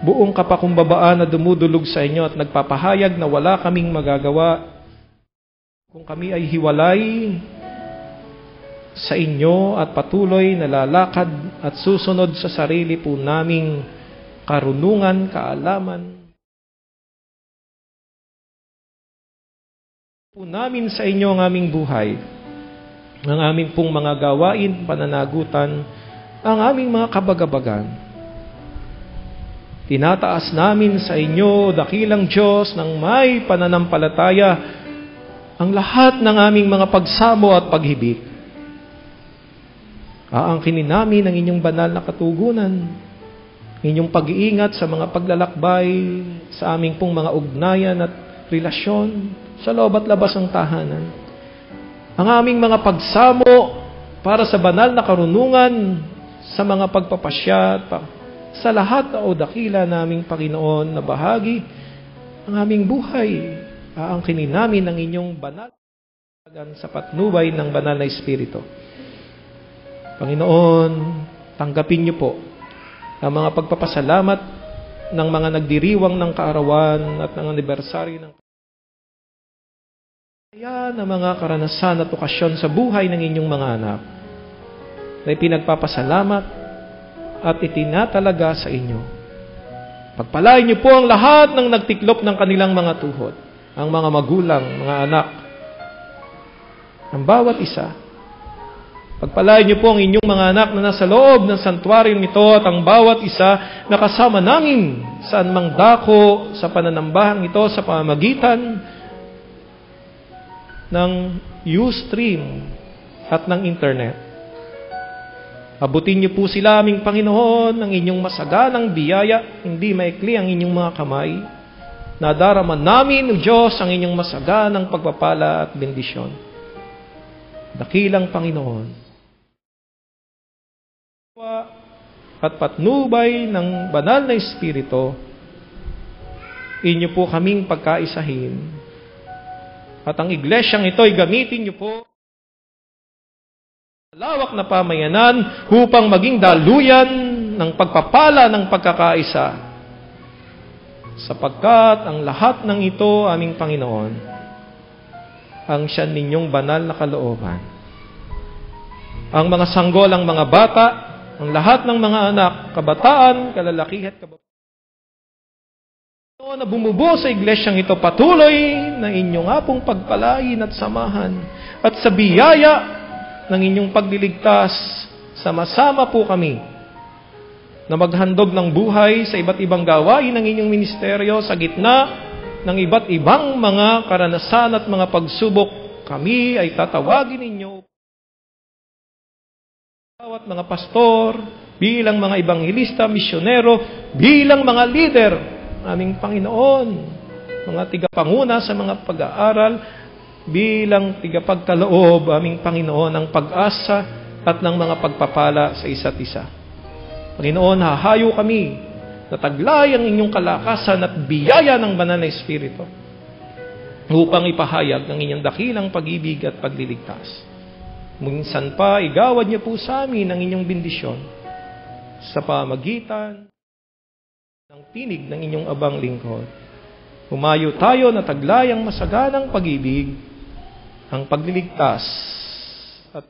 buong kapakumbabaan na dumudulog sa inyo at nagpapahayag na wala kaming magagawa kung kami ay hiwalay sa inyo at patuloy na lalakad at susunod sa sarili po naming karunungan, kaalaman. Po namin sa inyo ang aming buhay, ang aming pong mga gawain, pananagutan, ang aming mga kabagabagan. Tinataas namin sa inyo, dakilang Diyos, ng may pananampalataya, ang lahat ng aming mga pagsamo at paghibik. Aangkinin namin ang inyong banal na katugunan, inyong pag-iingat sa mga paglalakbay, sa aming pong mga ugnayan at relasyon, sa loob at labas ng tahanan. Ang aming mga pagsamo para sa banal na karunungan, sa mga pagpapasya, sa lahat o dakila naming Panginoon na bahagi, ang aming buhay, aangkinin namin ang inyong banal sa patnubay ng banal na Espiritu. Panginoon, tanggapin niyo po ang mga pagpapasalamat ng mga nagdiriwang ng kaarawan at ng anibersaryo ng kaya ng mga karanasan at okasyon sa buhay ng inyong mga anak na ipinagpapasalamat at itinatalaga sa inyo. Pagpalain niyo po ang lahat ng nagtiklop ng kanilang mga tuhod, ang mga magulang, mga anak, ang bawat isa. Pagpalain niyo po ang inyong mga anak na nasa loob ng santuaryong ito at ang bawat isa na kasama namin saan mang dako sa pananambahang ito sa pamamagitan ng Ustream at ng Internet. Abutin niyo po sila, aming Panginoon, ng inyong masaganang biyaya, hindi maikli ang inyong mga kamay. Nadarama namin, O Diyos, ang inyong masaganang pagpapala at bendisyon. Dakilang Panginoon, at patnubay ng banal na Espiritu, inyo po kaming pagkaisahin. At ang iglesyang ito ay gamitin niyo po lawak na pamayanan upang maging daluyan ng pagpapala ng pagkakaisa. Sapagkat ang lahat ng ito, aming Panginoon, ang siya ninyong banal na kalooban. Ang mga sanggol, ang mga bata, ang lahat ng mga anak, kabataan, kalalakihan, na bumubuo sa iglesyang ito, patuloy na inyong apong pagpalain at samahan. At sa biyaya ng inyong pagliligtas, sama-sama po kami na maghandog ng buhay sa iba't ibang gawain ng inyong ministeryo sa gitna ng iba't ibang mga karanasan at mga pagsubok. Kami ay tatawagin ninyo bawat mga pastor, bilang mga ebanghelista, misyonero, bilang mga leader, aming Panginoon, mga tigapanguna sa mga pag-aaral, bilang tigapagkaloob, aming Panginoon, ng pag-asa at ng mga pagpapala sa isa't isa. Panginoon, hahayo kami na taglay ang inyong kalakasan at biyaya ng banal na Espiritu upang ipahayag ng inyong dakilang pag-ibig at pagliligtas. Minsan pa, igawad niyo po sa amin ang inyong bendisyon sa pamagitan ng tinig ng inyong abang lingkod. Humayo tayo na taglay ang masaganang pag-ibig, ang pagliligtas at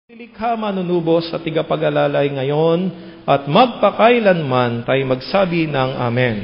lilikha manunubos sa tigapag-alalay ngayon at magpakailanman tayo magsabi ng Amen.